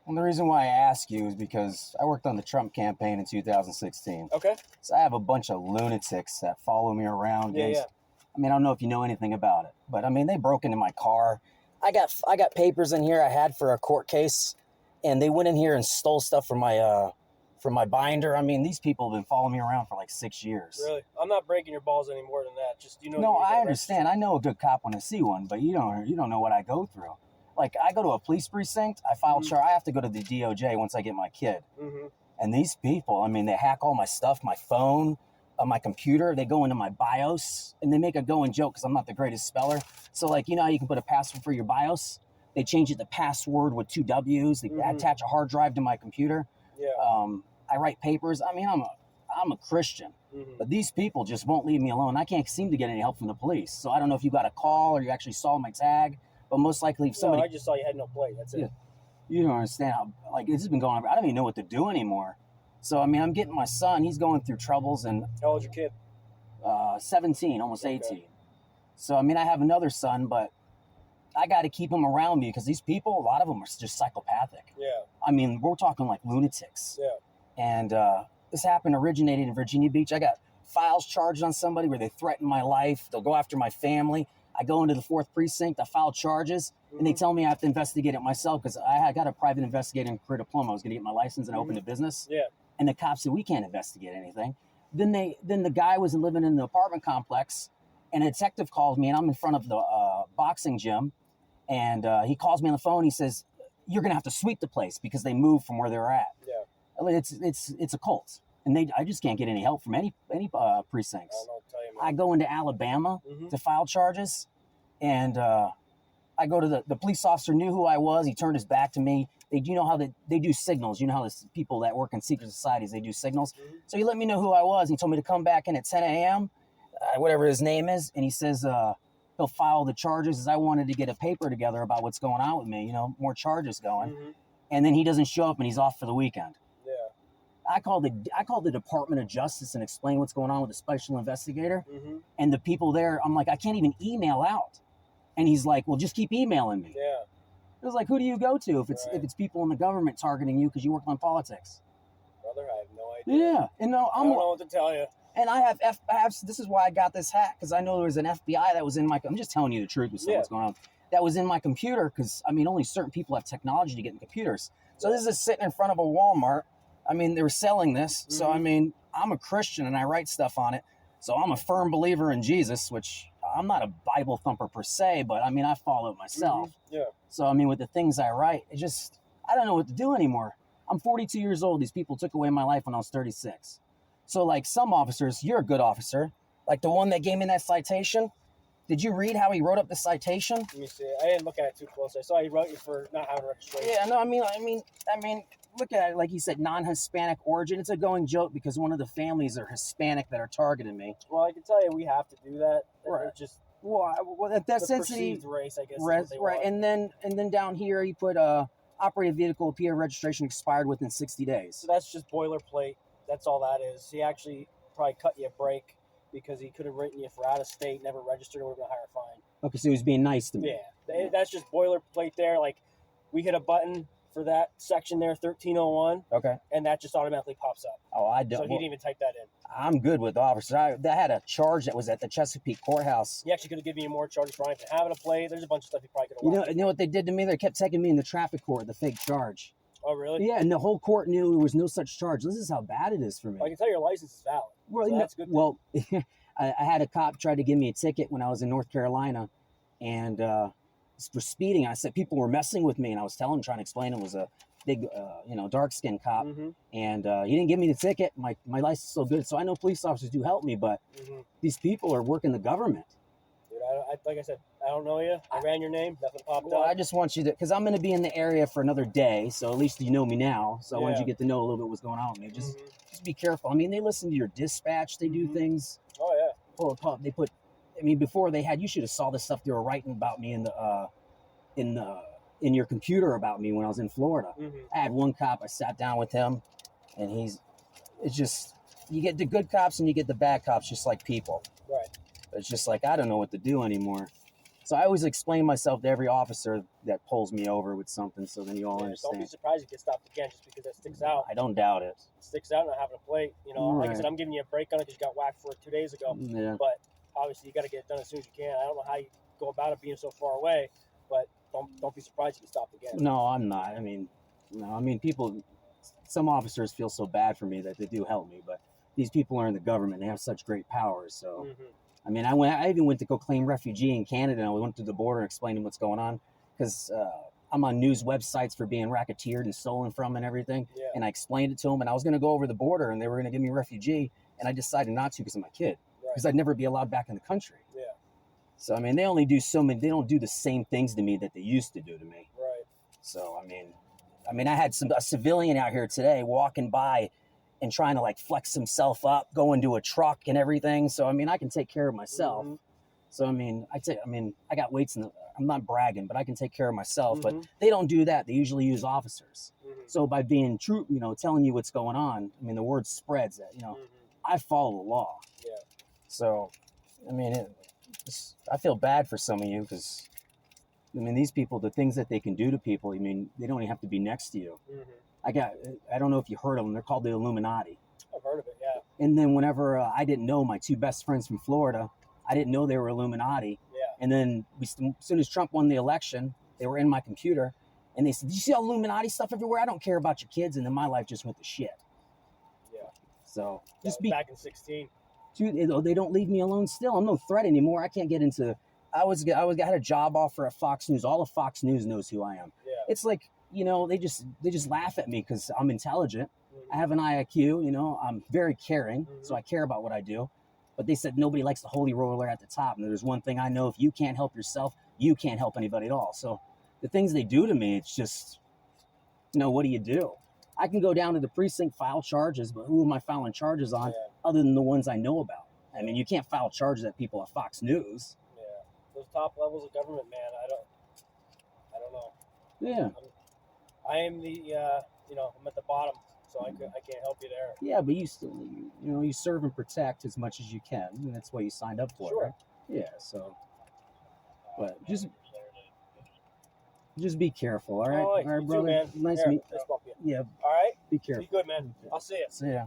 Well, the reason why I ask you is because I worked on the Trump campaign in 2016. Okay. So I have a bunch of lunatics that follow me around. Yeah. I mean, I don't know if you know anything about it, but I mean, they broke into my car. I got papers in here I had for a court case, and they went in here and stole stuff from my binder. I mean, these people have been following me around for like 6 years. Really? I'm not breaking your balls any more than that. Just No, I understand. I know a good cop when I see one, but you don't know what I go through. Like, I go to a police precinct, I file charge. I have to go to the DOJ once I get my kid. Mm-hmm. And these people, I mean, they hack all my stuff, my phone, my computer. They go into my BIOS, and they make a going joke because I'm not the greatest speller. So, like, you know how you can put a password for your BIOS? They change it to password with 2 W's. They attach a hard drive to my computer. Yeah. I write papers. I mean, I'm a Christian. Mm-hmm. But these people just won't leave me alone. I can't seem to get any help from the police. So I don't know if you got a call or you actually saw my tag. But most likely, if somebody... No, I just saw you had no plate. That's it. Yeah, you don't understand how, like, this has been going on. I don't even know what to do anymore. So, I mean, I'm getting my son. He's going through troubles. And how old's your kid? 17, almost 18. So, I mean, I have another son, but I got to keep him around me because these people, a lot of them are just psychopathic. Yeah. I mean, we're talking like lunatics. Yeah. And this originated in Virginia Beach. I got files charged on somebody where they threaten my life. They'll go after my family. I go into the 4th precinct, I file charges, and they tell me I have to investigate it myself because I got a private investigating career diploma. I was going to get my license and open a business. Yeah. And the cops said, we can't investigate anything. Then the guy was living in the apartment complex, and a detective calls me, and I'm in front of the boxing gym, and he calls me on the phone. He says, you're going to have to sweep the place because they moved from where they were at. Yeah. I mean, it's a cult. And I just can't get any help from any precincts. I'll tell you, man. I go into Alabama to file charges, and I go to the police officer knew who I was. He turned his back to me. You know how they do signals. You know how the people that work in secret societies, they do signals. So he let me know who I was. He told me to come back in at 10 a.m., whatever his name is, and he says he'll file the charges as I wanted to get a paper together about what's going on with me, you know, more charges going. And then he doesn't show up, and he's off for the weekend. I called the Department of Justice and explained what's going on with the special investigator. And the people there, I'm like, I can't even email out. And he's like, well, just keep emailing me. Yeah. It was like, who do you go to if it's people in the government targeting you because you work on politics? Brother, I have no idea. Yeah. And no, I don't know what to tell you. And I have this is why I got this hack, because I know there was an FBI that was in my, I'm just telling you the truth with what's going on. That was in my computer because, I mean, only certain people have technology to get in computers. So this is sitting in front of a Walmart. I mean, they were selling this. So, I mean, I'm a Christian and I write stuff on it. So I'm a firm believer in Jesus, which I'm not a Bible thumper per se, but I mean, I follow it myself. Yeah. So, I mean, with the things I write, I don't know what to do anymore. I'm 42 years old. These people took away my life when I was 36. So like some officers, you're a good officer. Like the one that gave me that citation. Did you read how he wrote up the citation? Let me see. I didn't look at it too close. I saw he wrote you for not having registration. Yeah, no, I mean, look at it. Like he said, non-Hispanic origin. It's a going joke because one of the families are Hispanic that are targeting me. Well, I can tell you we have to do that. Right. It's just Well, that's the sensitive. perceived race, I guess. is Right, what they right. want. And then down here, he put operated vehicle PA registration expired within 60 days. So that's just boilerplate. That's all that is. He actually probably cut you a break because he could have written you for out of state, never registered, would have been a higher fine. Okay, so he was being nice to me. Yeah, that's just boilerplate there. Like we hit a button for that section there, 1301, Okay. and that just automatically pops up. Oh, I So don't. he didn't even type that in. I'm good with officers. I had a charge that was at the Chesapeake courthouse. He actually could have given you more charges for not even having a plate. There's a bunch of stuff he probably could have. You know what they did to me? They kept taking me in the traffic court, the fake charge. Oh, really? Yeah, and the whole court knew there was no such charge. This is how bad it is for me. Well, I can tell your license is valid. Well, so you know, that's good. well, I had a cop try to give me a ticket when I was in North Carolina, and for speeding. I said people were messing with me, and I was telling him, trying to explain it was a big, dark-skinned cop, Mm-hmm. and he didn't give me the ticket. My license is so good, so I know police officers do help me, but Mm-hmm. these people are working the government. Dude, like I said, I don't know you. I ran your name. Nothing popped Well, up. I just want you to, because I'm going to be in the area for another day, so at least you know me now. So I want you Yeah. to get to know a little bit what's going on with me. Mhm. Just be careful. I mean, they listen to your dispatch. They do Mhm. things. Oh yeah. They put. I mean, before they had, you should have saw the stuff they were writing about me in your computer about me when I was in Florida. Mm-hmm. I had one cop. I sat down with him, and it's just you get the good cops and you get the bad cops, just like people. Right. It's just like I don't know what to do anymore. So I always explain myself to every officer that pulls me over with something, so then you all Yeah, don't be understand. surprised if you get stopped again just because that sticks out. I don't doubt it. It sticks out not having a plate. You know, like I Right. said, I'm giving you a break on it because you got whacked for it 2 days ago. Yeah. But obviously, you got to get it done as soon as you can. I don't know how you go about it being so far away, but don't be surprised if you get stopped again. No, I'm not. I mean, no. I mean, people. Some officers feel so bad for me that they do help me, but these people are in the government. They have such great powers. So, Mm-hmm. I mean, I even went to go claim refugee in Canada, and I went through the border and explained to them what's going on because I'm on news websites for being racketeered and stolen from and everything. Yeah. And I explained it to them, and I was going to go over the border, and they were going to give me refugee, and I decided not to because of my kid, because Right. I'd never be allowed back in the country. Yeah. So I mean, they only do so many. They don't do the same things to me that they used to do to me. Right. So I mean, I had a civilian out here today walking by and trying to like flex himself up, going to a truck and everything. So I mean, I can take care of myself. Mhm. So I mean, I got weights in the. I'm not bragging, but I can take care of myself. But Mhm. they don't do that. They usually use officers. Mhm. So by being true, telling you what's going on, I mean, the word spreads that, Mhm. I follow the law. Yeah. So, I mean, I feel bad for some of you because, I mean, these people, the things that they can do to people, I mean, they don't even have to be next to you. Mhm. I don't know if you heard of them. They're called the Illuminati. I've heard of it. Yeah. And then whenever I didn't know my two best friends from Florida, I didn't know they were Illuminati. Yeah. And then as soon as Trump won the election, they were in my computer and they said, "Did you see all Illuminati stuff everywhere? I don't care about your kids." And then my life just went to shit. Yeah. So That just was be, back in 16. dude, they don't leave me alone still. I'm no threat anymore. I can't get into, I had a job offer at Fox News. All of Fox News knows who I am. Yeah. It's like, they just laugh at me because I'm intelligent. Mhm. I have an IQ, I'm very caring, so Mhm. I care about what I do. But they said nobody likes the holy roller at the top. And there's one thing I know, if you can't help yourself, you can't help anybody at all. So the things they do to me, it's just, what do you do? I can go down to the precinct, file charges, but who am I filing charges on Yeah. other than the ones I know about? I mean, you can't file charges at people at Fox News. Yeah. Those top levels of government, man. I don't know. Yeah. I am the, I'm at the bottom, so I can't help you there. Yeah, but you still, you serve and protect as much as you can. And that's why you signed up for it. Sure. Right? Yeah, so. But just be careful, all right? All right, All right, you too, brother. man. Nice Here, to meet let's bump you. you. Yeah, All right. be Be careful. good, man. I'll see you. See ya.